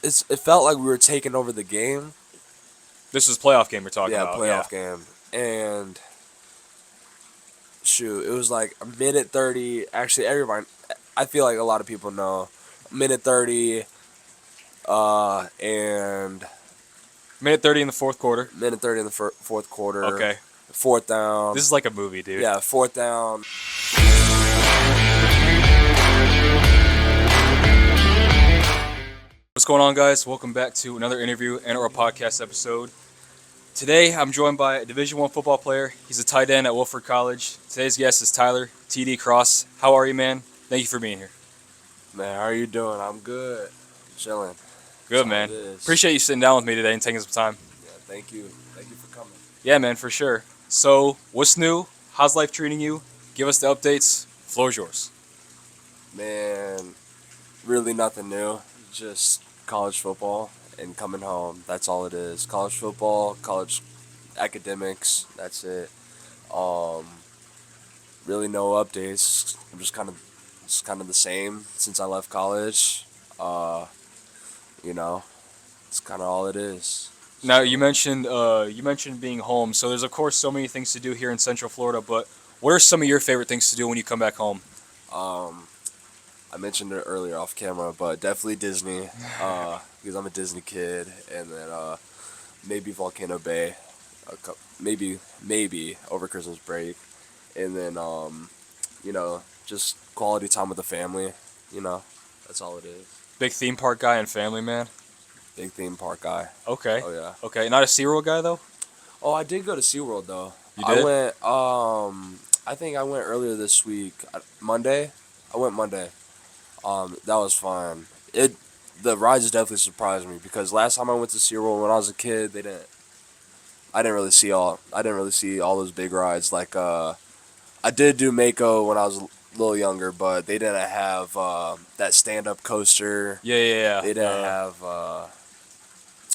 it felt like we were taking over the game. This is playoff game we're talking Yeah, about. Yeah. playoff game. And shoot, it was like a minute 30. Actually, everyone, I feel like a lot of people know. Minute 30, and Minute 30 in the fourth quarter. minute 30 in the fourth quarter. Okay. Fourth down. This is like a movie, dude. Yeah, fourth down. What's going on, guys? Welcome back to another interview and or podcast episode. Today, I'm joined by a Division I football player. He's a tight end at Wilford College. Today's guest is Tyler, TD Cross. How are you, man? Thank you for being here. Man, how are you doing? I'm good. I'm chilling. Good, man. Appreciate you sitting down with me today and taking some time. Yeah, thank you. Thank you for coming. Yeah, man, for sure. So, what's new? How's life treating you? Give us the updates. Floor's yours. Man, really nothing new. Just college football and coming home. That's all it is. College football, college academics. That's it. Really no updates. I'm just kind of the same since I left college. You know, it's kind of all it is. Now, you mentioned being home. So there's of course so many things to do here in Central Florida, but what are some of your favorite things to do when you come back home? I mentioned it earlier off camera, but definitely Disney, because I'm a Disney kid, and then maybe Volcano Bay, maybe over Christmas break, and then just quality time with the family. That's all it is. Big theme park guy and family man. Big theme park guy. Okay. Oh yeah. Okay, not a SeaWorld guy though? Oh, I did go to SeaWorld though. You did? I went. I think I went earlier this week. Monday. I went Monday. That was fun. The rides definitely surprised me because last time I went to SeaWorld when I was a kid, I didn't really see all those big rides. Like I did do Mako when I was a little younger, but they didn't have that stand-up coaster. Yeah. They didn't have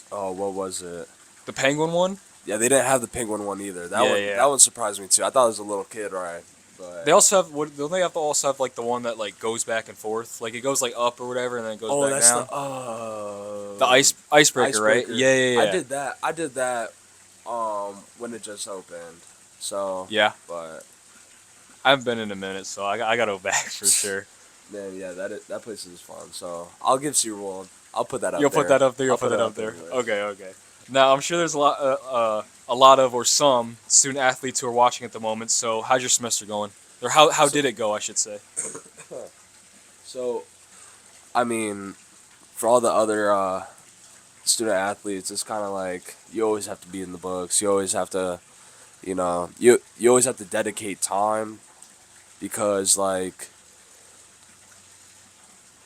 what was it? The penguin one? Yeah, they didn't have the penguin one either. That one surprised me too. I thought it was a little kid ride. But They also have don't they have to also have like the one that like goes back and forth? Like it goes like up or whatever and then it goes back that's down. the Icebreaker, right? Yeah. I did that when it just opened. So Yeah. but I haven't been in a minute, so I gotta go back for sure. man, yeah, that place is fun. So I'll give SeaWorld. I'll put that up You'll there. put that up there. You'll put that up there. Okay. Now I'm sure there's a lot of or some student athletes who are watching at the moment. So how's your semester going? Or how did it go? I should say. So, I mean, for all the other student athletes, it's kind of like you always have to be in the books. You always have to, you always have to dedicate time because like.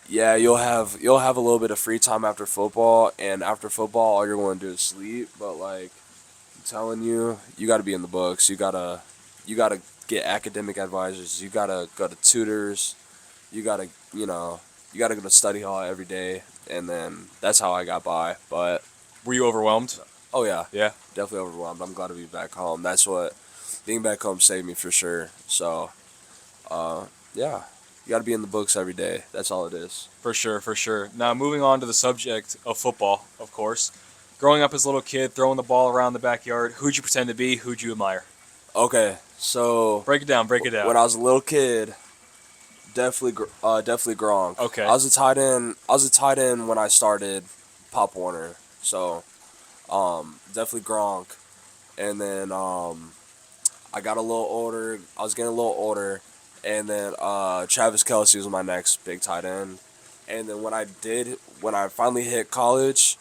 Yeah, you'll have a little bit of free time after football, and after football, all you're going to do is sleep. But like, I'm telling you, you got to be in the books. You gotta get academic advisors. You gotta go to tutors. You gotta go to study hall every day, and then that's how I got by. But Were you overwhelmed? oh yeah, Yeah. definitely overwhelmed. I'm glad to be back home. That's what being back home saved me for sure. So, yeah. You got to be in the books every day. That's all it is. For sure. Now, moving on to the subject of football, of course. Growing up as a little kid, throwing the ball around the backyard, who'd you pretend to be? Who'd you admire? Okay, so Break it down. when I was a little kid, definitely Gronk. Okay. I was a tight end. When I started Pop Warner. So, definitely Gronk. And then I got a little older. I was getting a little older. And then Travis Kelce was my next big tight end. And then when I finally hit college,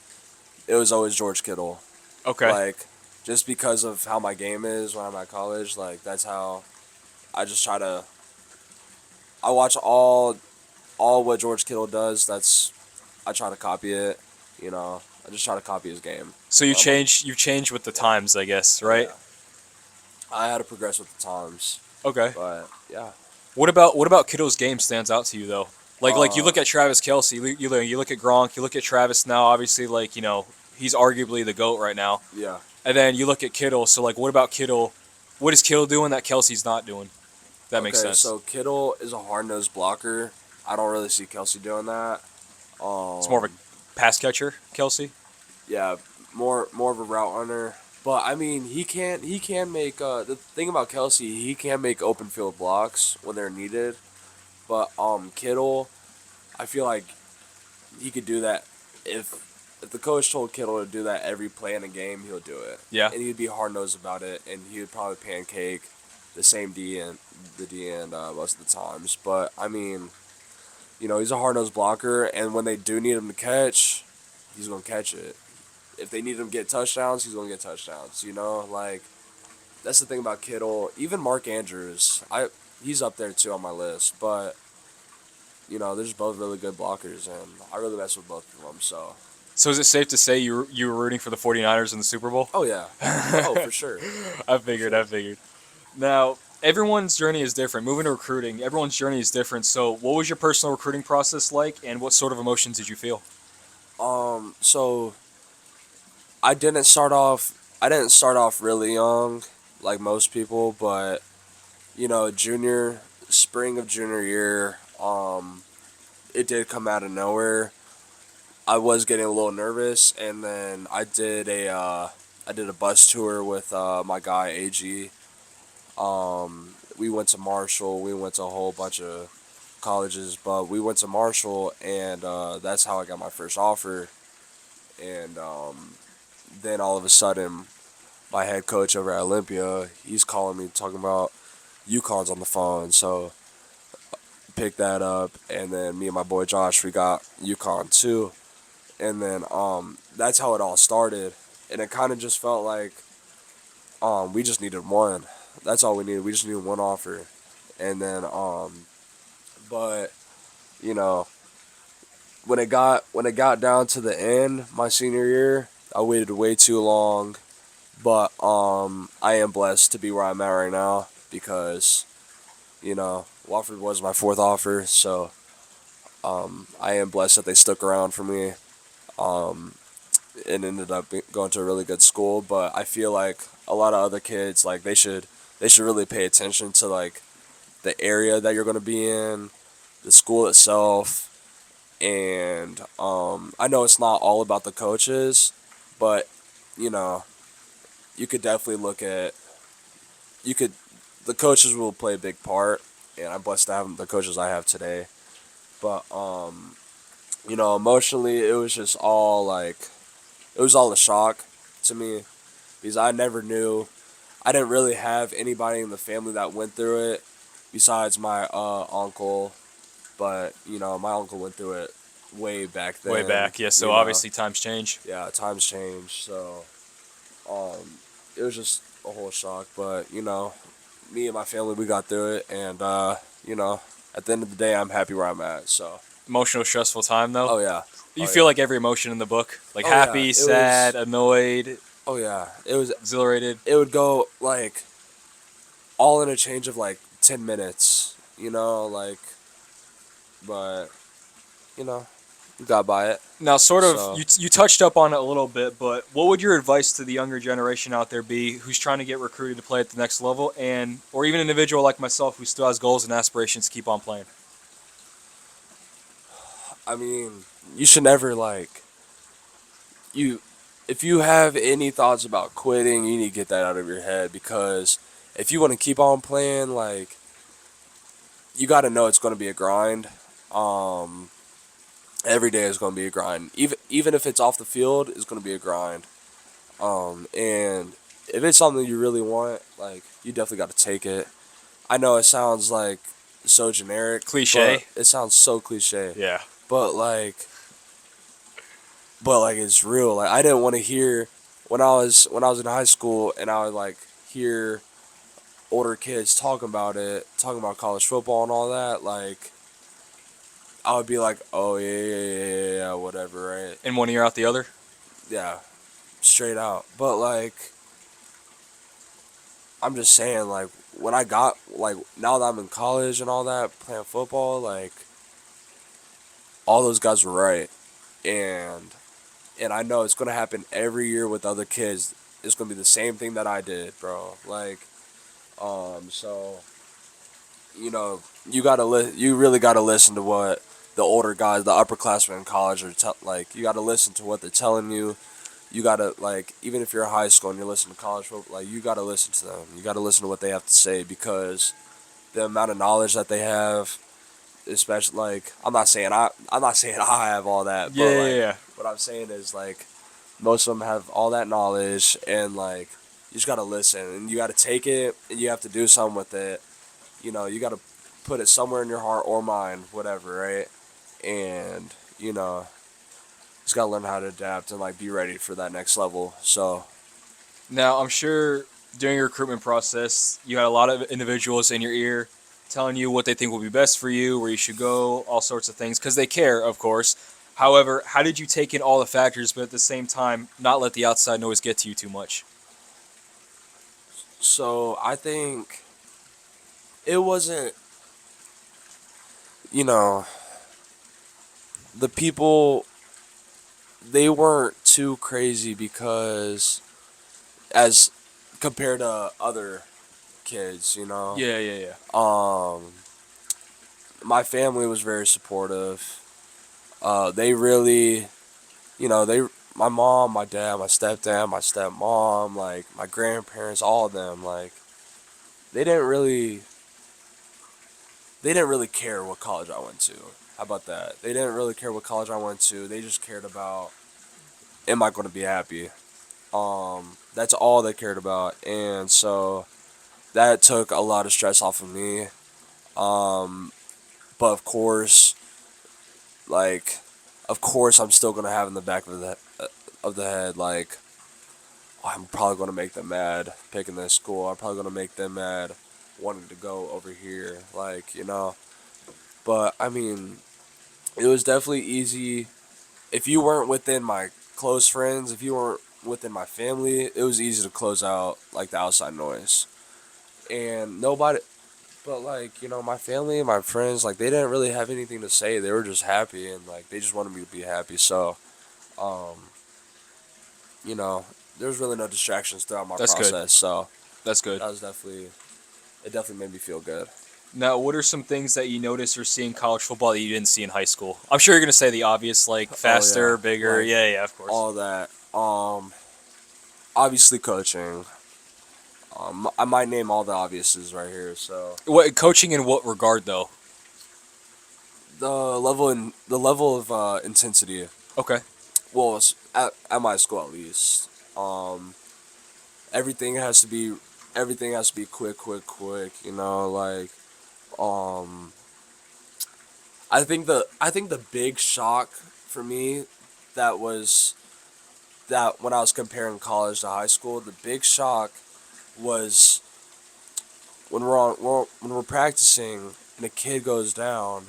it was always George Kittle. Okay. Like, just because of how my game is when I'm at college, like, that's how I just try to... I watch all what George Kittle does. I try to copy it, I just try to copy his game. So you changed with the times, I guess, right? Yeah. I had to progress with the times. Okay. But, yeah. What about Kittle's game stands out to you though? Like you look at Travis Kelce, you look at Gronk, you look at Travis now. Obviously, like he's arguably the GOAT right now. Yeah. And then you look at Kittle. So like, what about Kittle? What is Kittle doing that Kelsey's not doing? That makes sense. So Kittle is a hard-nosed blocker. I don't really see Kelce doing that. It's more of a pass catcher, Kelsey. Yeah, more of a route runner. But I mean, he can make the thing about Kelsey, he can make open field blocks when they're needed. But Kittle, I feel like he could do that if the coach told Kittle to do that every play in a game, he'll do it. Yeah. And he'd be hard nosed about it, and he would probably pancake the same D end most of the times. But I mean, he's a hard nosed blocker, and when they do need him to catch, he's gonna catch it. If they need him to get touchdowns, he's gonna get touchdowns. Like that's the thing about Kittle. Even Mark Andrews, he's up there too on my list, but. They're just both really good blockers, and I really mess with both of them. So, So is it safe to say you were rooting for the 49ers in the Super Bowl? oh yeah, oh for sure. I figured. I figured. Now, everyone's journey is different. Moving to recruiting, everyone's journey is different. So, what was your personal recruiting process like, and what sort of emotions did you feel? So I didn't start off really young, like most people, but spring of junior year, it did come out of nowhere. I was getting a little nervous, and then I did a bus tour with my guy AG. We went to Marshall. We went to a whole bunch of colleges, but we went to Marshall, and that's how I got my first offer. And then all of a sudden, my head coach over at Olympia, he's calling me talking about UConn's on the phone. So picked that up, and then me and my boy Josh, we got UConn too. And then that's how it all started. And it kind of just felt like we just needed one. That's all we needed. We just needed one offer. And then but you know when it got down to the end, my senior year, I waited way too long. But I am blessed to be where I'm at right now because Wofford was my fourth offer, so I am blessed that they stuck around for me. Um, and ended up going to a really good school. But I feel like a lot of other kids, like they should really pay attention to like the area that you're going to be in, the school itself, and I know it's not all about the coaches, but you know you could definitely look at you could the coaches will play a big part, and I'm blessed to have the coaches I have today. But emotionally, it was just all like it was all a shock to me because I never knew. I didn't really have anybody in the family that went through it besides my uncle, but my uncle went through it way back then. Way back, yeah. So you know. obviously times change. Yeah, times change, so it was just a whole shock. But me and my family, we got through it, and at the end of the day, I'm happy where I'm at. So. Emotional, stressful time though. Oh yeah. You Oh feel yeah. like every emotion in the book, like Oh yeah. happy, It sad, was. annoyed, Oh yeah. It was. exhilarated. It would go like all in a change of like 10 minutes. But you know, we got by it. Now, sort of, So you touched up on it a little bit, but what would your advice to the younger generation out there be who's trying to get recruited to play at the next level, and or even an individual like myself who still has goals and aspirations to keep on playing? I mean, you should never like you. If you have any thoughts about quitting, you need to get that out of your head because if you want to keep on playing, like you got to know it's going to be a grind. Um, every day is going to be a grind. Even if it's off the field, it's going to be a grind. And if it's something you really want, like you definitely got to take it. I know it sounds like so generic, Cliche. but it sounds so cliche. Yeah. But like it's real. Like I didn't want to hear when I was in high school and I would like hear older kids talking about college football and all that. Like I would be like, oh yeah, whatever, right? In one ear out the other. Yeah, straight out. But like I'm just saying, like when I got like now that I'm in college and all that playing football, like all those guys were right, and I know it's gonna happen every year with other kids. It's gonna be the same thing that I did, bro. Like, so you really gotta listen to what the older guys, the upperclassmen in college are like you got to listen to what they're telling you. You got to like even if you're in high school and you're listening to college football, like you got to listen to them. You got to listen to what they have to say because the amount of knowledge that they have, especially like I'm not saying I have all that, Yeah, but yeah, like yeah. what I'm saying is like most of them have all that knowledge and like you just got to listen and you got to take it and you have to do something with it. You know, you got to put it somewhere in your heart or mind, whatever, right? And you know, just gotta learn how to adapt and like be ready for that next level. So Now, I'm sure during your recruitment process, you had a lot of individuals in your ear telling you what they think will be best for you, where you should go, all sorts of things, because they care, of course. However, how did you take in all the factors, but at the same time, not let the outside noise get to you too much? I think it wasn't, you know, the people they weren't too crazy because as compared to other kids, you know. Yeah, yeah, yeah. Um my family was very supportive. They really, you know, they my mom, my dad, my stepdad, my stepmom, like my grandparents, all of them, like they didn't really they didn't really care what college I went to. How about that? They didn't really care what college I went to. They just cared about am I going to be happy? That's all they cared about, and so that took a lot of stress off of me. Um, but like, of course, I'm still gonna have in the back of the head like I'm probably gonna make them mad picking this school. I'm probably gonna make them mad wanting to go over here, like you know. But I mean, it was definitely easy if you weren't within my close friends, if you weren't within my family, it was easy to close out like the outside noise. And nobody, but like you know, my family and my friends, like they didn't really have anything to say. They were just happy and like they just wanted me to be happy. So, um, you know, there was really no distractions throughout my That's good. process. So That's good. that was definitely it. Definitely made me feel good. Now, what are some things that you notice or see in college football that you didn't see in high school? I'm sure you're going to say the obvious, like Oh yeah, faster, bigger. like Yeah, yeah, of course. all that. Obviously coaching. I might name all the obviouses right here. So What coaching in what regard, though? the level of intensity. Okay. Well, at my school at least. Um, everything has to be everything has to be quick, quick, quick. You know, like um, I think the big shock for me that was that when I was comparing college to high school, the big shock was when we're practicing and a kid goes down.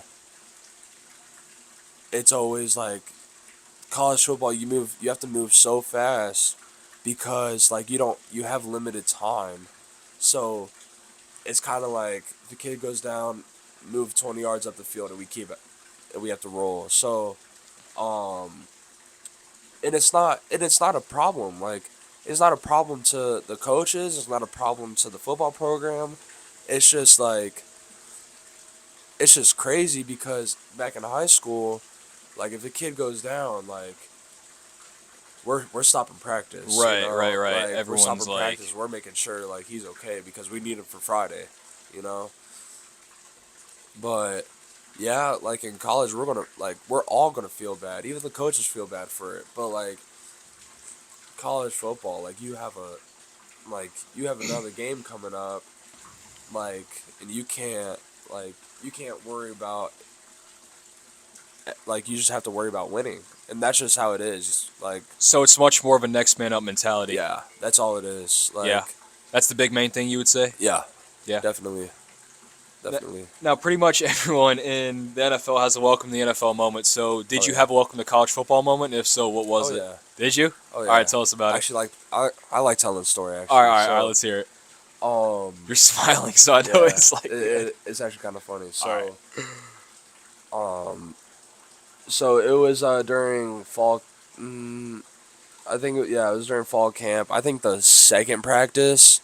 It's always like college football. You have to move so fast because like you have limited time, so it's kind of like the kid goes down, move 20 yards up the field, and we keep it, and we have to roll. So, um, and it's not a problem. Like, it's not a problem to the coaches. It's not a problem to the football program. It's just like it's just crazy because back in high school, like if a kid goes down, like we're stopping practice. You Right, right, know, right. like we're Everyone's stopping like, practice. We're making sure like he's okay because we need him for Friday. You know. But yeah, like in college, we're all gonna feel bad. Even the coaches feel bad for it. But like college football, like you have another game coming up, like and like you can't worry about like you just have to worry about winning, and that's just how it is. Like so it's much more of a next man up mentality. yeah, that's all it is. Yeah. Like That's the big main thing you would say? yeah, Yeah. definitely, N- definitely. Now, pretty much everyone in the NFL has a welcome to the NFL moment. So, did Oh you yeah, have a welcome to college football moment? If so, what was oh it? yeah, Did you? oh All right, yeah. tell us about it. Actually, like I like telling the story All right, actually. all right, all right. So Let's hear it. um. You're smiling, so I know Yeah, it's like, yeah. it's actually kind of funny. All right. Um, so it was during fall. I think yeah, it was during fall camp. I think the second practice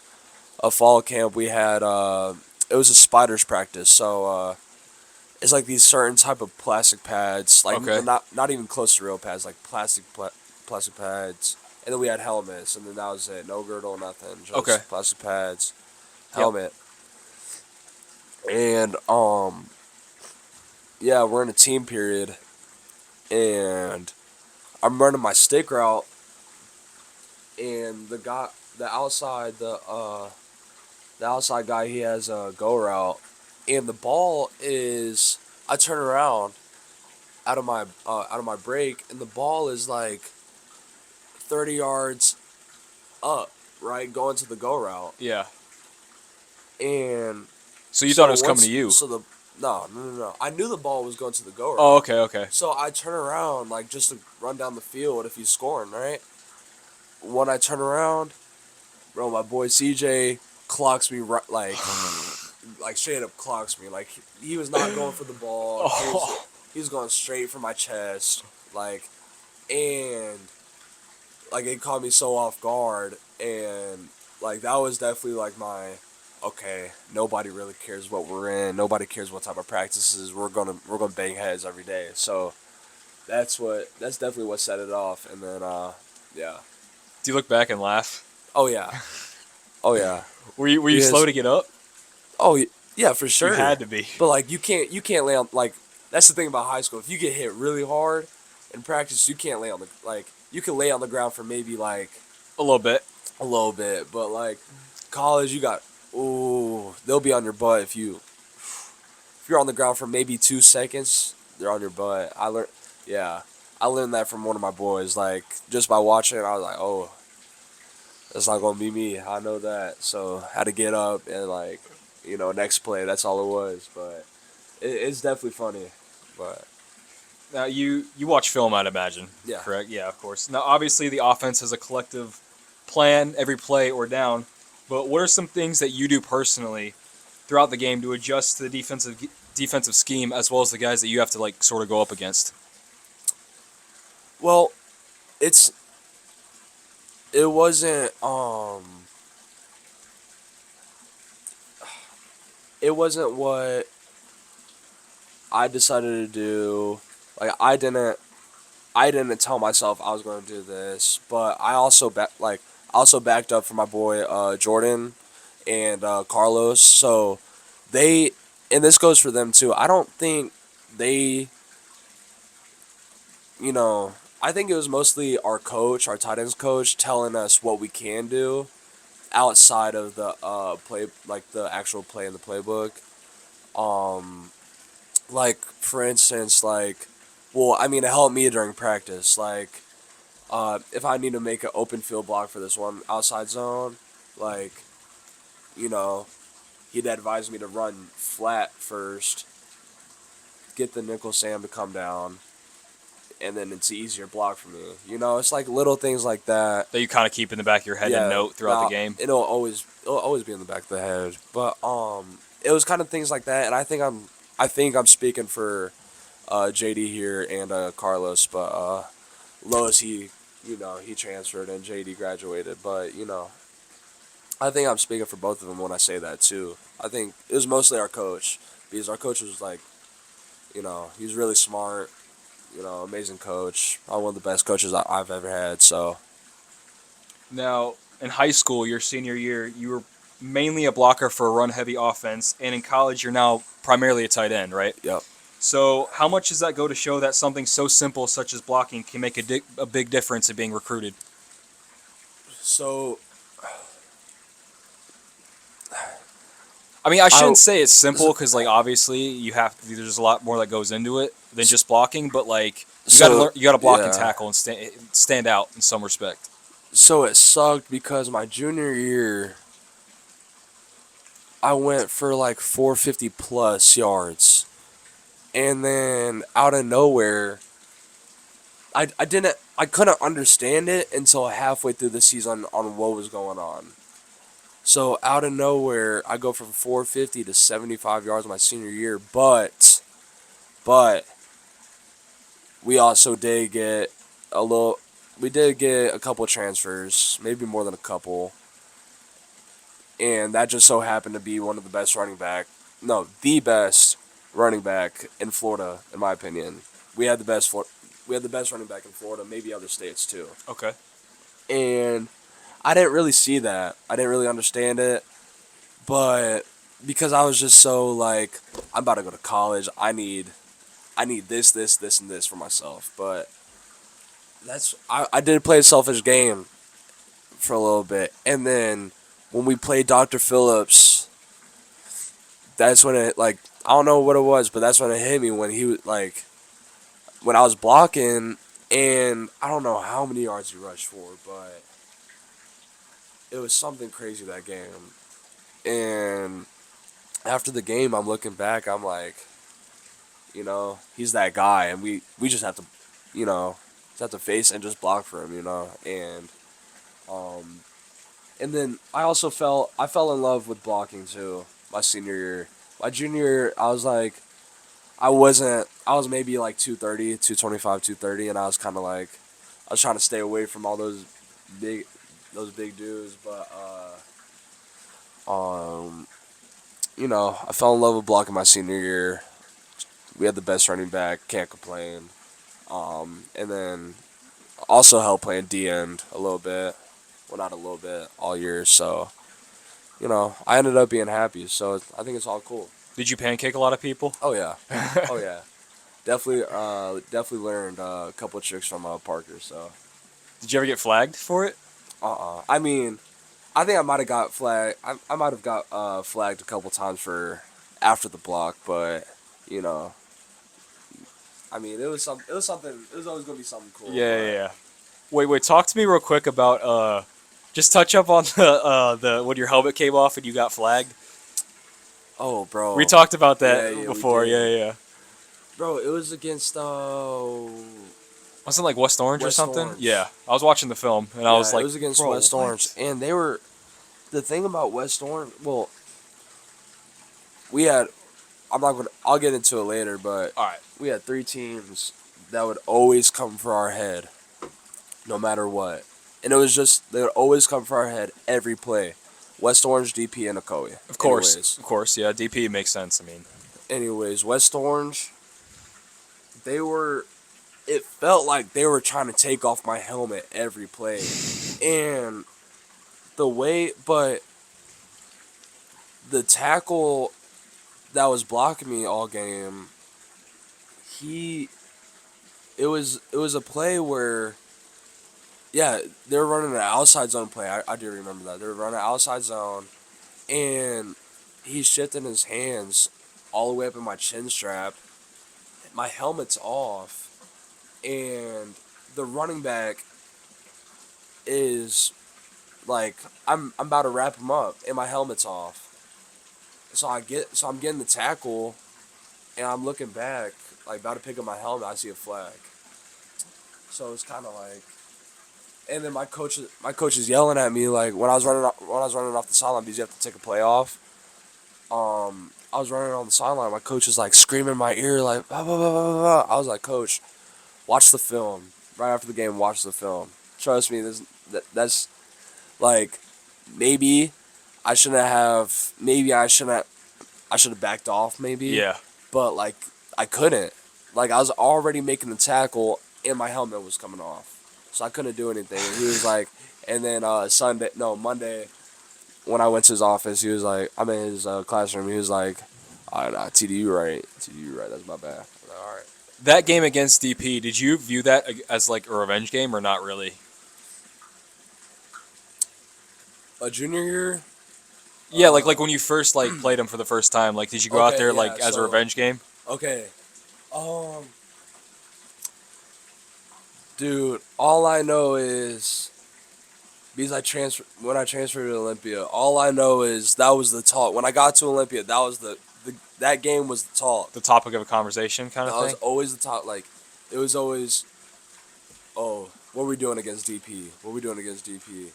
of fall camp we had. It was a spiders practice. So It's like these certain type of plastic pads, like Okay. not even close to real pads, like plastic pads. And then we had helmets, and then that was it. No girdle, nothing, Okay. just plastic pads, Yep. helmet, and yeah, we're in a team period, and I'm running my stick route, and the outside guy, he has a go route, and the ball is, I turn around out of my break, and the ball is like 30 yards up, right, going to the go route, Yeah. and So you thought it was coming to once you? so the no, I knew the ball was going to the go Oh, route, okay, okay. so I turn around like just to run down the field if he's scoring, right. When I turn around, bro, my boy CJ clocks me right, like straight up clocks me. Like he was not going for the ball. Oh, He was going straight for my chest. Like, and like it caught me so off guard, and like that was definitely like my, okay, nobody really cares what we're in. Nobody cares what type of practices we're gonna bang heads every day. So that's definitely what set it off. And then yeah. do you look back and laugh? Oh yeah. Oh yeah. Were you slow Because to get up? yeah, for You sure. had to be. But like you can't lay on, like, that's the thing about high school. If you get hit really hard in practice, you can't lay on the, like, you can lay on the ground for maybe like A little bit. a little bit, but like college, you got, ooh, they'll be on your butt if you're on the ground for maybe 2 seconds. They're on your butt. Yeah, I learned that from one of my boys. Like just by watching it, I was like, oh, that's not gonna be me. I know that. So had to get up and like, next play. That's all it was. But it's definitely funny. But Now you watch film, I'd imagine. yeah. Correct? Yeah, of course. Now, obviously, the offense has a collective plan every play or down. But what are some things that you do personally throughout the game to adjust to the defensive scheme as well as the guys that you have to like sort of go up against? Well, it's it wasn't it wasn't what I decided to do. Like I didn't tell myself I was going to do this, but I also backed up for my boy Jordan and Carlos. So they, and this goes for them too. I don't think they, you know, I think it was mostly our coach, our tight ends coach, telling us what we can do outside of the play, like the actual play in the playbook. Um, like for instance, like, well, I mean, it helped me during practice. Like, if I need to make an open field block for this one outside zone, like, you know, he'd advise me to run flat first, get the nickel Sam to come down, and then it's an easier block for me. It's like little things like that. That you kind of keep in the back of your head and Yeah, note throughout the now game? it'll always be in the back of the head. But it was kind of things like that, and I think I'm speaking for JD here and Carlos, but Lois, he transferred and JD graduated, but I think I'm speaking for both of them when I say that too. I think it was mostly our coach, because our coach was like, he's really smart, amazing coach, probably one of the best coaches I've ever had. So Now, in high school, your senior year, you were mainly a blocker for a run-heavy offense, and in college, you're now primarily a tight end, right? yep. So, how much does that go to show that something so simple such as blocking can make a big difference in being recruited? So I mean, I I shouldn't say it's simple because, like, obviously, there's a lot more that goes into it than just blocking. But like, you got to so learn, you got to block and yeah. tackle and stand out in some respect. So it sucked because my junior year I went for like 450 plus yards, and then out of nowhere I couldn't understand it until halfway through the season on what was going on. So out of nowhere, I go from 450 to 75 yards my senior year, but we also did get a little we did get a couple transfers, maybe more than a couple, and that just so happened to be one of the best running back, no, the best running back in Florida, in my opinion. We had the best we had the best running back in Florida, maybe other states too. Okay. And I didn't really see that. I didn't really understand it, but because I was just so like, I'm about to go to college. I need this, and this for myself. But I did play a selfish game for a little bit, and then when we played Dr. Phillips, that's when it like, I don't know what it was, but that's when it hit me when he was like, when I was blocking, and I don't know how many yards he rushed for, but it was something crazy that game. And after the game, I'm looking back, I'm like, he's that guy, and we just have to, just have to face and just block for him. Um, and then I fell in love with blocking too. My senior year, my junior year, I was like, I was maybe like 230, 225, 230, and I was kind of like, I was trying to stay away from all big, those big dudes, but I fell in love with blocking my senior year. We had the best running back, can't complain. And then also helped playing D end a little bit, well not a little bit, all year. So I ended up being happy. So I think it's all cool. Did you pancake a lot of people? Oh yeah, oh yeah. Definitely learned a couple of tricks from Parker. So Did you ever get flagged for it? I mean, I think I might have got flagged. I might have got flagged a couple times for after the block, but you know, I mean, it was some. It was something. It was always gonna be something cool. Yeah, yeah, But, yeah. Wait. Talk to me real quick about just touch up on the when your helmet came off and you got flagged. oh, bro. We talked about Yeah, that yeah, we before. Yeah, did. yeah, yeah. Bro, it was against Wasn't it like West Orange or West something? Orange. Yeah, I was watching the film and I was Yeah, it like, was against bro, West what? Orange, and they were the thing about West Orange. Well, we had. I'm not gonna. I'll get into it later, but All right. we had three teams that would always come for our head, no matter what, and it was just they would always come for our head every play. West Orange, DP, and Ocoee. Of course, yeah. DP makes sense. I mean, West Orange. They were. It felt like they were trying to take off my helmet every play, and but the tackle that was blocking me all game, he, it was a play where, yeah, they were running an outside zone play. I do remember that. They were running an outside zone, and he's shifting his hands all the way up in my chin strap. My helmet's off, and the running back is like, I'm about to wrap him up, and my helmet's off. So I'm getting the tackle, and I'm looking back, like about to pick up my helmet. I see a flag. So it's kind of like, and then my coach is yelling at me like when I was running off the sideline because you have to take a play off. I was running on the sideline. My coach is like screaming in my ear like, "Bah, bah, bah, bah, bah, bah." I was like, Coach, watch the film. Right after the game, watch the film. Trust me, that's like, maybe I should have backed off maybe, yeah. but like I couldn't. Like I was already making the tackle and my helmet was coming off, so I couldn't do anything. And he was like, and then Monday, when I went to his office, he was like, I'm in his classroom. He was like, nah, TD, you right. TD, you right. That's my bad. I was like, all right. That game against DP, did you view that as like a revenge game or not really? A junior year. Yeah, like when you first like played him for the first time, like did you go out Okay, there yeah. like as a revenge game? Okay, um, dude, all I know is because when I transferred to Olympia. All I know is that was the talk. When I got to Olympia, that was that game was the talk. The topic of a conversation kind That of was thing. always the talk. Like, it was always, oh, what are we doing against DP? What are we doing against DP?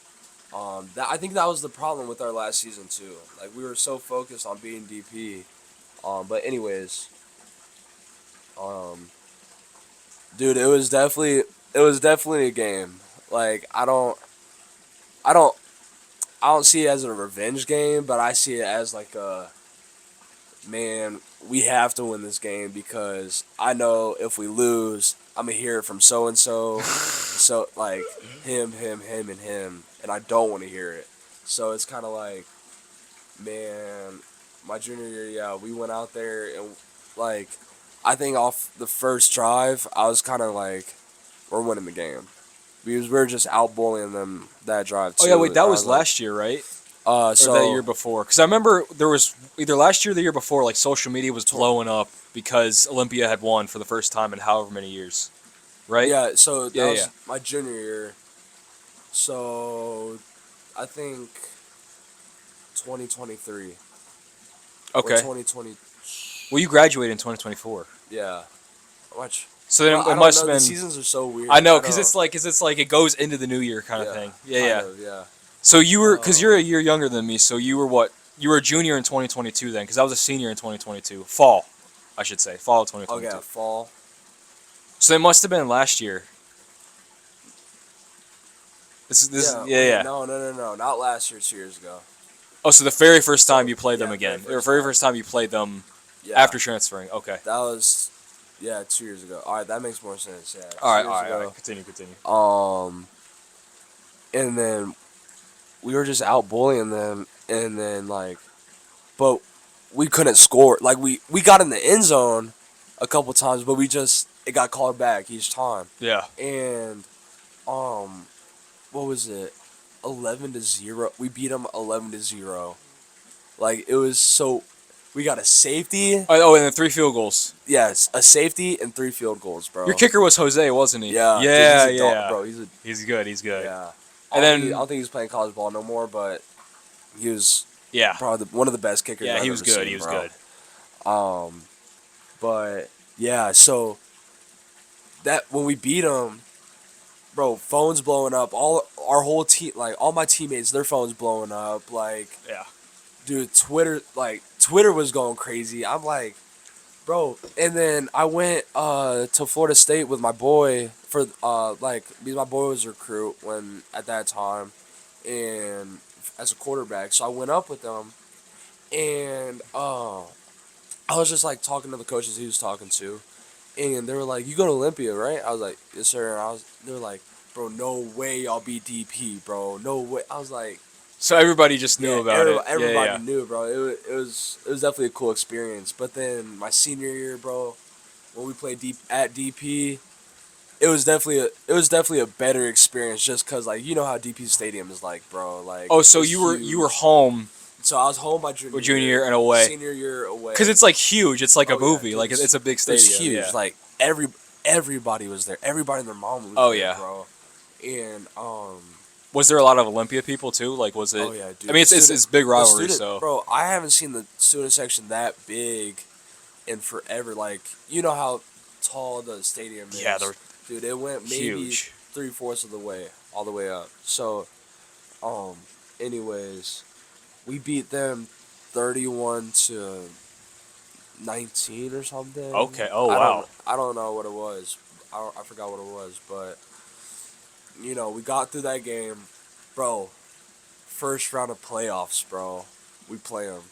I think that was the problem with our last season too. Like we were so focused on beating DP. But anyways, um, dude, it was definitely a game. Like I don't I don't see it as a revenge game, but I see it as like man, we have to win this game because I know if we lose, I'm gonna hear it from so and so, so like him, and I don't want to hear it. So it's kind of like, man, my junior year, yeah, we went out there and like, I think off the first drive, I was kind of like, we're winning the game because we were just out bullying them that drive Oh yeah, too. wait, And that I was was like, last year, right? Or that so year before? Because I remember there was either last year or the year before, like social media was blowing up because Olympia had won for the first time in however many years, right? yeah, so that Yeah, yeah. was my junior year. So I think 2023 or Okay. 2020. Well, you graduated in 2024, Yeah, much. so Well, then it I don't must know. have The been. seasons are so I weird. know, I because know. it's like it goes into the new year kind of Yeah, thing. Yeah, kind yeah. of. Yeah. So you were, because Um, you're a year younger than me, so you were what? You were a junior in 2022 then, because I was a senior in 2022. Fall, I should say. Fall of okay, 2022. fall. So it must have been last year. Yeah. Yeah, Wait. yeah. No. Not last year. 2 years ago. Oh, so the very first time So you played them yeah, very again, or first very time. first time you played them Yeah, after transferring. Okay. that was. Yeah, 2 years ago. All right, that makes more sense. Yeah, All two right, all years right, all right. ago. Continue, continue. Um, and then we were just out bullying them, and then like, but we couldn't score. Like we got in the end zone a couple times, but it got called back each time. Yeah. And um, what was it? 11-0. We beat them 11-0. Like it was so. We got a safety. Oh, and then 3 field goals. Yes, a safety and 3 field goals, Your bro. kicker was Jose, wasn't he? Yeah, dude, he's Yeah, a dog, yeah. bro. He's a He's good. He's good. yeah. And I then don't think he's playing college ball no more, but he was yeah, probably one of the best kickers yeah. I've He was ever good. seen, He was bro. good. Um, but yeah, so that when we beat them, bro, phones blowing up. All our whole team, like all my teammates, their phones blowing up. Like, Yeah. dude, Twitter was going crazy. I'm like, bro. And then I went to Florida State with my boy for like because my boy was a recruit when at that time, and as a quarterback. So I went up with them, and I was just like talking to the coaches he was talking to, and they were like, "You go to Olympia, right?" I was like, "Yes, sir." And they were like, "Bro, no way, I'll be DP, bro. No way." I was like, So everybody just knew "Yeah, about it. Yeah, everybody yeah. knew, bro. It was definitely a cool experience." But then my senior year, bro, when we played deep at DP, it was definitely a better experience just cause like you know how DP Stadium is like, bro. Like Oh, so it's you were huge. home So I was home my junior with junior year, year and away, senior year away. because it's like huge. It's like a Oh yeah, movie. dude, Like it's a big it was stadium. huge. Yeah. Like everybody was there. Everybody and their mom was Oh there, yeah. bro. And Was there a lot of Olympia people too? Like was oh it? yeah, I dude. mean, it's big The rivalry. student, So bro. I haven't seen the student section that big in forever. Like you know how tall the stadium yeah, is, they're dude. It went maybe huge. 3/4 of the way, all the way up. So, um, anyways, we beat them 31-19 or something. Okay. Oh wow. I don't know what it was. I forgot what it was, but we got through that game, bro. First round of playoffs, bro. We play them.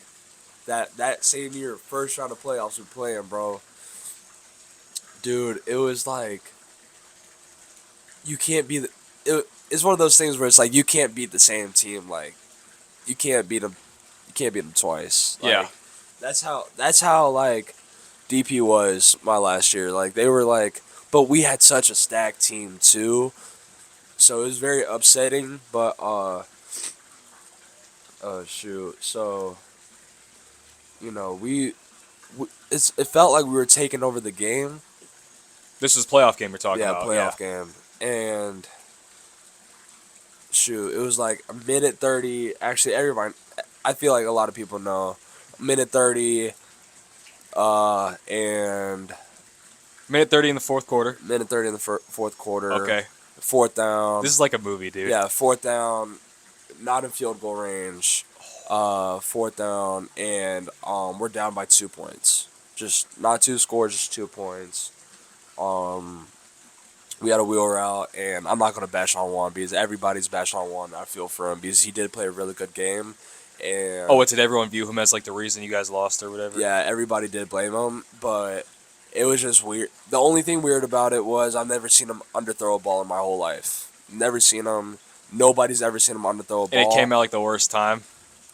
That same year, first round of playoffs, we play them, bro. Dude, it was like you can't be it's one of those things where it's like you can't beat the same team. Like you can't beat them. You can't beat them twice. Yeah. Like that's how like DP was my last year. Like they were like, but we had such a stacked team too, so it was very upsetting. But oh shoot, so it felt like we were taking over the game. This is playoff game we're talking Yeah, about. Yeah. playoff game, and shoot, it was like a minute 30. Actually, everybody, I feel like a lot of people know, minute 30, and Minute 30 in the fourth quarter. minute 30 in the fourth quarter. Okay. Fourth down. This is like a movie, dude. Yeah, fourth down, not in field goal range. Fourth down, and we're down by 2 points. Just not two scores, just 2 points. We had a wheel route, and I'm not gonna bash on Juan because everybody's bashing on Juan. I feel for him because he did play a really good game, And Oh, what did everyone view him as like the reason you guys lost or whatever? yeah, everybody did blame him, but it was just weird. The only thing weird about it was I've never seen him underthrow a ball in my whole life. Never seen him. Nobody's ever seen him underthrow a And it ball. came out like the worst time.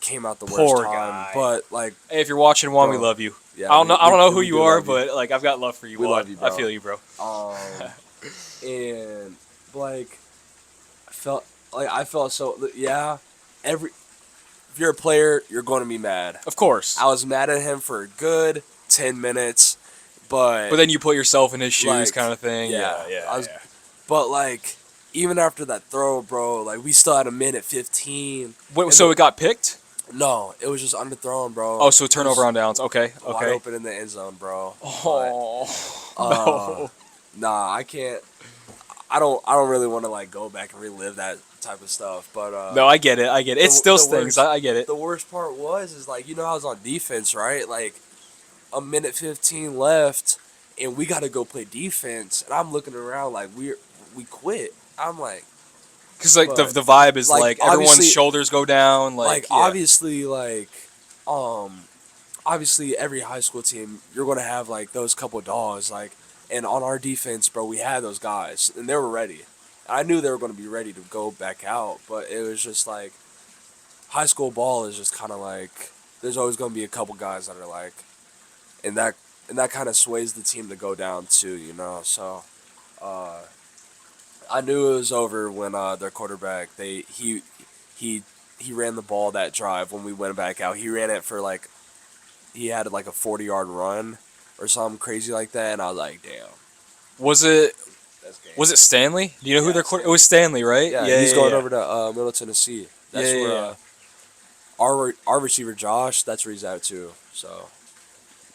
Came out the worst Poor time, guy. but like, Hey, if you're watching, Juan, we bro, love you. yeah, I don't know who we you do are, love you. but like I've got love for you, We Juan. love you, I bro. feel you, bro. And like, I felt so yeah. If you're a player, you're going to be mad. Of course. I was mad at him for a good 10 minutes, But then you put yourself in his shoes, like, kind of thing. yeah, Yeah. but like, even after that throw, bro, like we still had a minute 15. Wait, And so it got picked? no, it was just underthrown, bro. Oh, so It turnover was on downs. Okay. wide open in the end zone, bro. Oh But no. nah, I can't. I don't really want to like go back and relive that type of stuff. But No, I get it. It still the stings. worst I get it. the worst part was like I was on defense, right? Like a minute 15 left, and we got to go play defense, and I'm looking around like we quit. I'm like, Because like but the vibe is like like everyone's obviously, shoulders go down. Like yeah. um obviously every high school team you're gonna have like those couple dogs like, and on our defense, bro, we had those guys and they were ready. I knew they were gonna be ready to go back out, but it was just like high school ball is just kind of like there's always gonna be a couple guys that are like, and that kind of sways the team to go down too. So uh, I knew it was over when their quarterback he ran the ball that drive when we went back out. He ran it for like he had like a 40-yard run or something crazy like that, and I was like, damn, Was it that's game. was it Stanley? Do you know who Yeah, their quarter? It was Stanley, right? Yeah, Yeah. he's going Yeah. over to Middle Tennessee. That's Yeah. where Yeah. our receiver Josh. That's where he's at too. So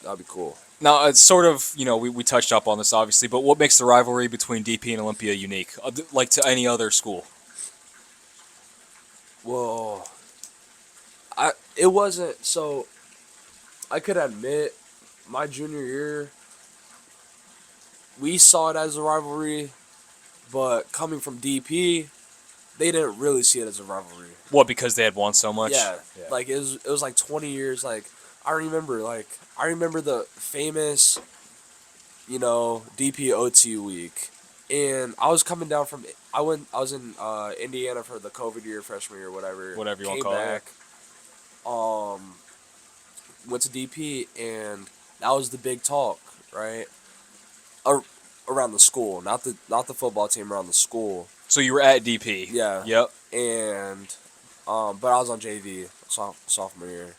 that'd be cool. Now, it's sort of, we touched up on this obviously, but what makes the rivalry between DP and Olympia unique, like to any other school? Well, it wasn't so. I could admit, my junior year, we saw it as a rivalry, but coming from DP, they didn't really see it as a rivalry. What, because they had won so much? Yeah, like it was like 20 years. Like I remember the famous, DP OT week, and I was coming down from I was in Indiana for the COVID year, freshman year, whatever. Whatever you want to Came call back, went to DP, and that was the big talk, right? Around the school, not the football team, around the school. So you were at DP? Yeah. Yep. And but I was on JV sophomore year,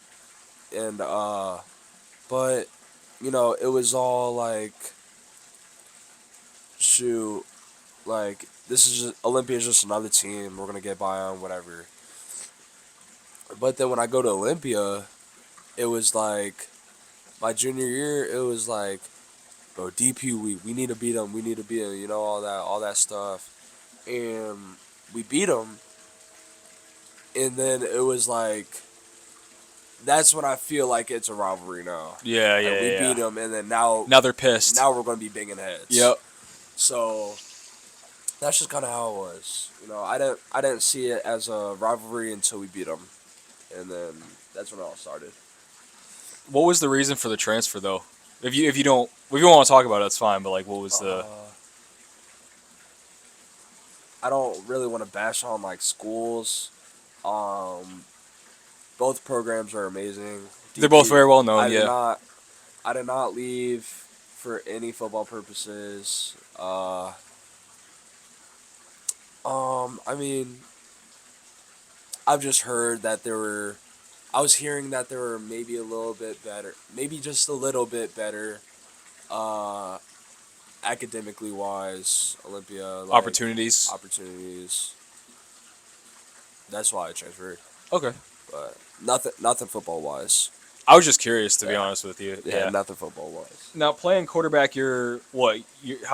and but it was all like, shoot, like this is just Olympia's just another team we're gonna get by on, whatever. But then when I go to Olympia, it was like my junior year. It was like, bro, DP, we need to beat them. We need to beat them. All that stuff, and we beat them. And then it was like, that's when I feel like it's a rivalry now. Yeah. And we beat them, and then now They're pissed. now we're gonna be banging heads. Yep. So that's just kind of how it was. I didn't see it as a rivalry until we beat them, and then that's when it all started. What was the reason for the transfer, though? If you don't want to talk about it, that's fine. But like, what was the? I don't really want to bash on like schools. Both programs are amazing. They're both very well known. I did not leave for any football purposes. I mean, I've just heard that I was hearing that there were maybe a little bit better, maybe just a little bit better, academically wise, Olympia. Like, Opportunities. That's why I transferred, Okay. but nothing football wise. I was just curious, to be honest with you. Yeah, nothing football wise. Now, playing quarterback, how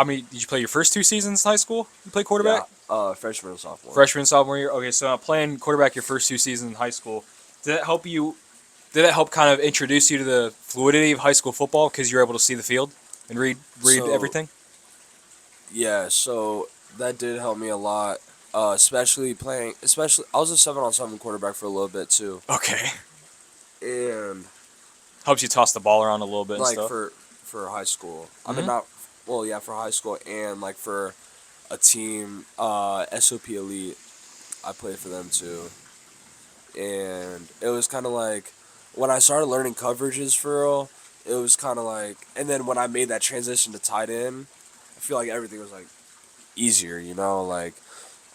many did you play your first two seasons in high school? You played quarterback? Yeah, freshman and sophomore. Freshman and sophomore year? Okay, so now playing quarterback your first two seasons in high school, did that help kind of introduce you to the fluidity of high school football because you're able to see the field and read everything? Yeah, so that did help me a lot. Especially I was a 7-on-7 quarterback for a little bit too. Okay. and Helps you toss the ball around a little bit and like stuff. for high school. I mean Mhm. not well, yeah, for high school and like for a team, SOP Elite. I played for them too, and it was kind of like when I started learning coverages for real. It was kind of like, and then when I made that transition to tight end, I feel like everything was like easier.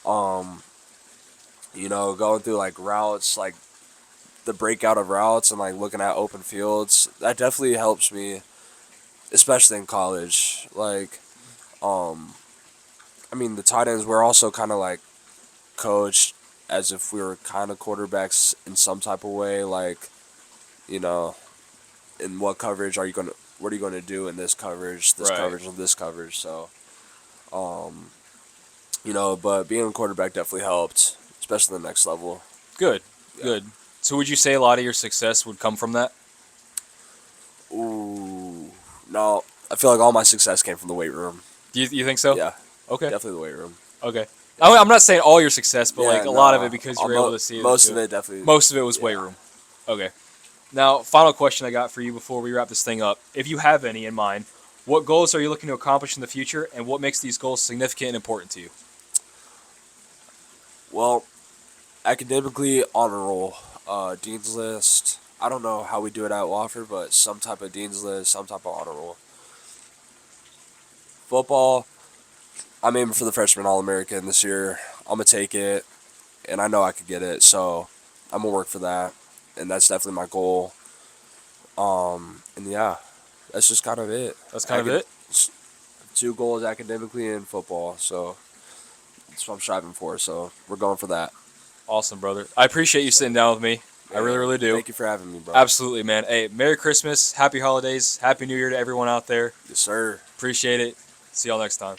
Um, going through like routes, like the breakout of routes and like looking at open fields. That definitely helps me, especially in college. Um, I mean, the tight ends were also kind of like coached as if we were kind of quarterbacks in some type of way. Like, you know, in what coverage are you going to, what are you going to do in this Right. coverage, and this coverage. So, um, but being a quarterback definitely helped, especially the next level. Good. Yeah. Good. So would you say a lot of your success would come from that? Ooh. No, I feel like all my success came from the weight room. Do you think so? Yeah, Okay. definitely the weight room. Okay. Yeah. I'm not saying all your success, but like Yeah, a lot of it no. because you were able to see it Most too. of it definitely. Most of it was weight Yeah. room. Okay. Now, final question I got for you before we wrap this thing up. If you have any in mind, what goals are you looking to accomplish in the future, and what makes these goals significant and important to you? Well, academically honor roll, dean's list. I don't know how we do it at Wofford, but some type of dean's list, some type of honor roll. Football, I'm aiming for the freshman All-American this year. I'm gonna take it, and I know I could get it, so I'm gonna work for that, and that's definitely my goal. And yeah, that's just kind of it. That's kind of it. Two goals academically in football, so that's what I'm striving for. So we're going for that. Awesome, brother. I appreciate you So, sitting down with me. I really, man, really do. thank you for having me, bro. Absolutely, man. Hey, Merry Christmas, Happy Holidays, Happy New Year to everyone out there. Yes, sir. Appreciate it. See y'all next time.